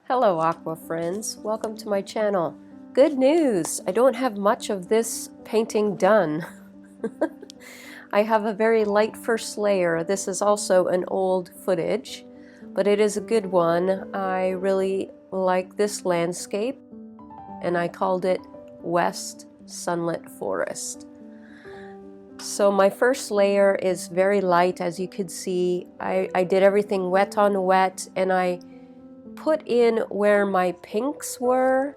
Hello aqua friends, welcome to my channel. Good news, I don't have much of this painting done. I have a very light first layer. This is also an old footage, but it is a good one. I really like this landscape and I called it West Sunlit Forest. So my first layer is very light, as you could see. I did everything wet on wet, and I put in where my pinks were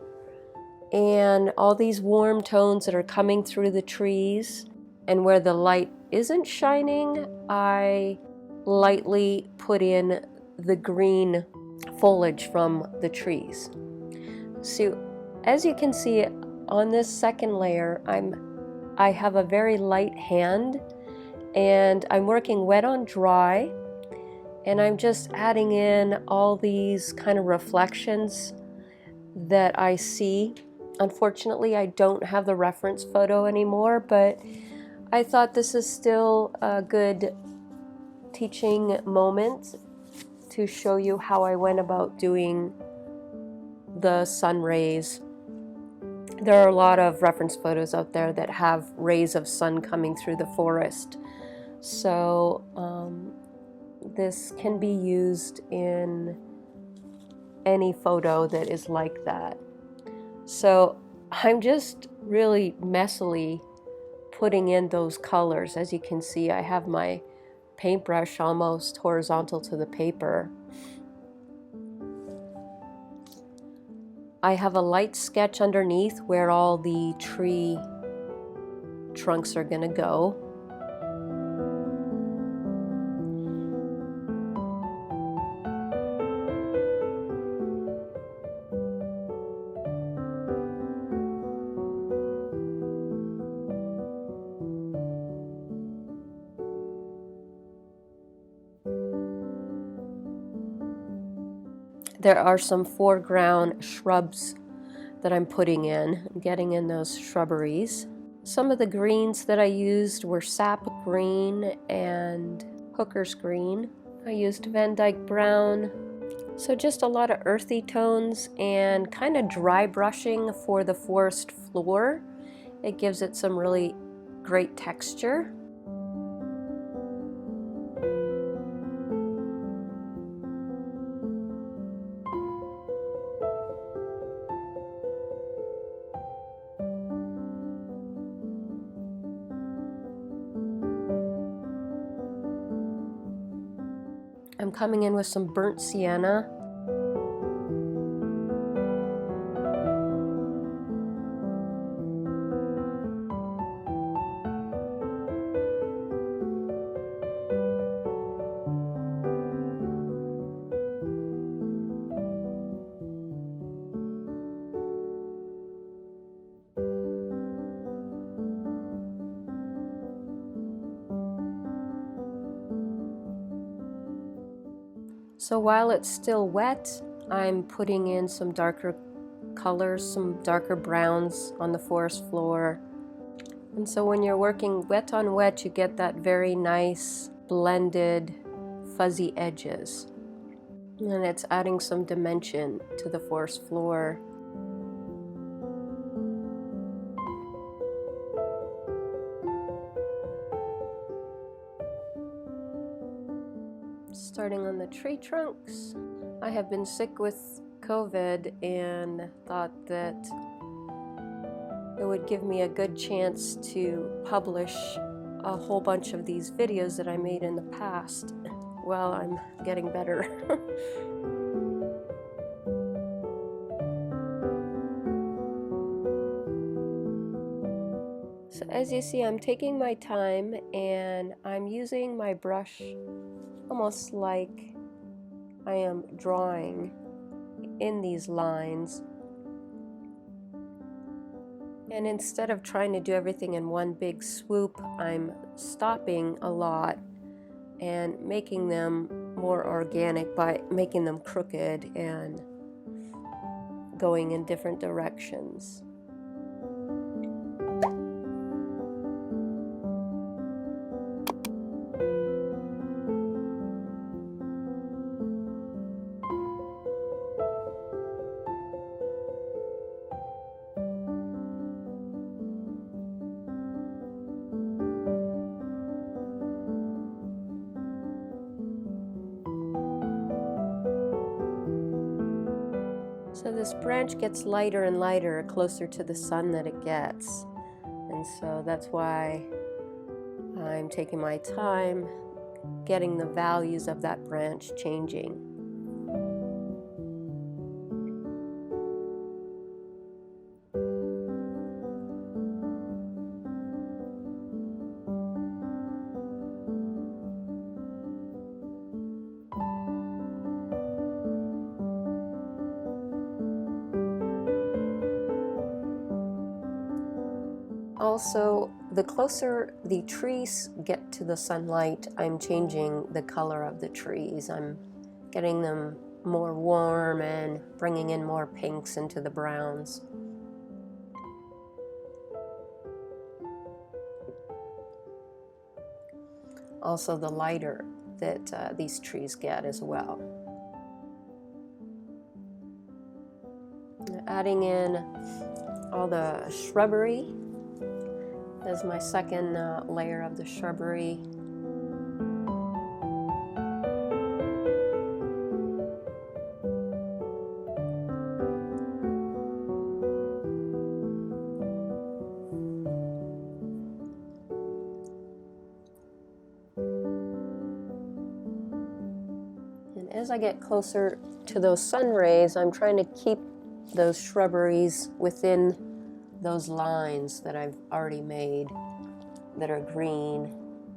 and all these warm tones that are coming through the trees, and where the light isn't shining, I lightly put in the green foliage from the trees. So as you can see on this second layer, I have a very light hand and I'm working wet on dry. And I'm just adding in all these kind of reflections that I see. Unfortunately, I don't have the reference photo anymore, but I thought this is still a good teaching moment to show you how I went about doing the sun rays. There are a lot of reference photos out there that have rays of sun coming through the forest. So, this can be used in any photo that is like that. So I'm just really messily putting in those colors. As you can see, I have my paintbrush almost horizontal to the paper. I have a light sketch underneath where all the tree trunks are going to go. There are some foreground shrubs that I'm putting in. I'm getting in those shrubberies. Some of the greens that I used were sap green and hooker's green. I used Van Dyke brown. So just a lot of earthy tones and kind of dry brushing for the forest floor. It gives it some really great texture. I'm coming in with some burnt sienna. So while it's still wet, I'm putting in some darker colors, some darker browns on the forest floor. And so when you're working wet on wet, you get that very nice blended fuzzy edges. And it's adding some dimension to the forest floor. Starting on the tree trunks. I have been sick with COVID and thought that it would give me a good chance to publish a whole bunch of these videos that I made in the past. Well, I'm getting better. So as you see, I'm taking my time and I'm using my brush almost like I am drawing in these lines. And instead of trying to do everything in one big swoop, I'm stopping a lot and making them more organic by making them crooked and going in different directions. this branch gets lighter and lighter closer to the sun that it gets. And so that's why I'm taking my time getting the values of that branch changing. Also, the closer the trees get to the sunlight, I'm changing the color of the trees. I'm getting them more warm and bringing in more pinks into the browns. Also, the lighter that these trees get as well. Adding in all the shrubbery as my second layer of the shrubbery. And as I get closer to those sun rays, I'm trying to keep those shrubberies within those lines that I've already made that are green,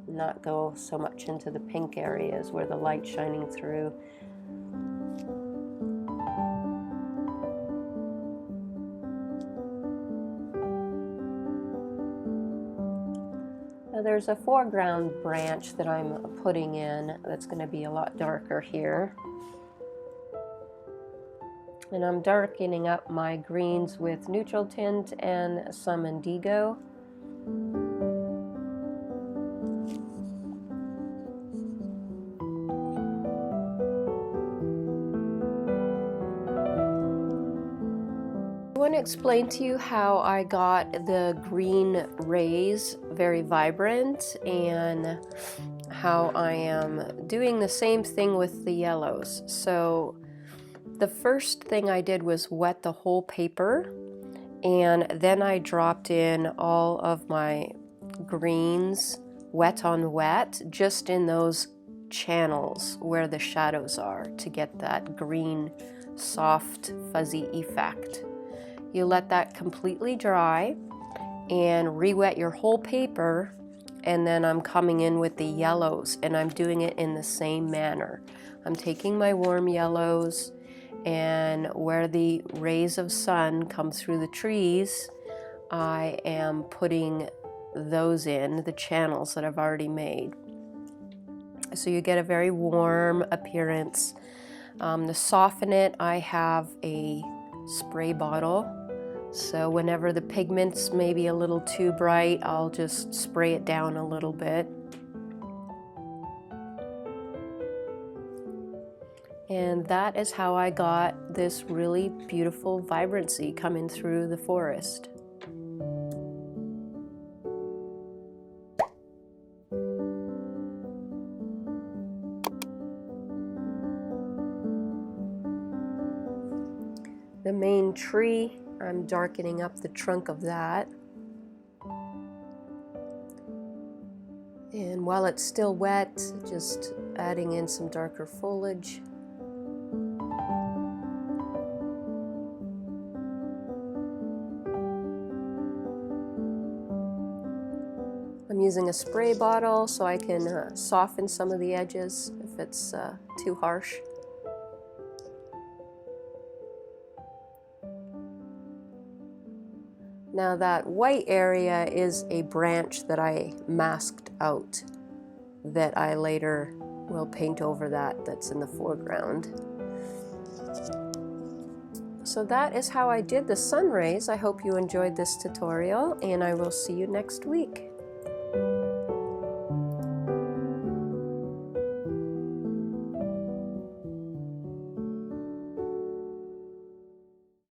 not go so much into the pink areas where the light's shining through. Now there's a foreground branch that I'm putting in that's going to be a lot darker here. And I'm darkening up my greens with neutral tint and some indigo. I want to explain to you how I got the green rays very vibrant and how I am doing the same thing with the yellows. So the first thing I did was wet the whole paper, and then I dropped in all of my greens wet on wet just in those channels where the shadows are to get that green soft fuzzy effect. You let that completely dry and re-wet your whole paper, and then I'm coming in with the yellows and I'm doing it in the same manner. I'm taking my warm yellows, and where the rays of sun come through the trees, I am putting those in the channels that I've already made. So you get a very warm appearance. To soften it, I have a spray bottle. So whenever the pigment's maybe a little too bright, I'll just spray it down a little bit. And that is how I got this really beautiful vibrancy coming through the forest. The main tree, I'm darkening up the trunk of that. And while it's still wet, just adding in some darker foliage. I'm using a spray bottle so I can soften some of the edges if it's too harsh. Now that white area is a branch that I masked out that I later will paint over that's in the foreground. So that is how I did the sun rays. I hope you enjoyed this tutorial, and I will see you next week.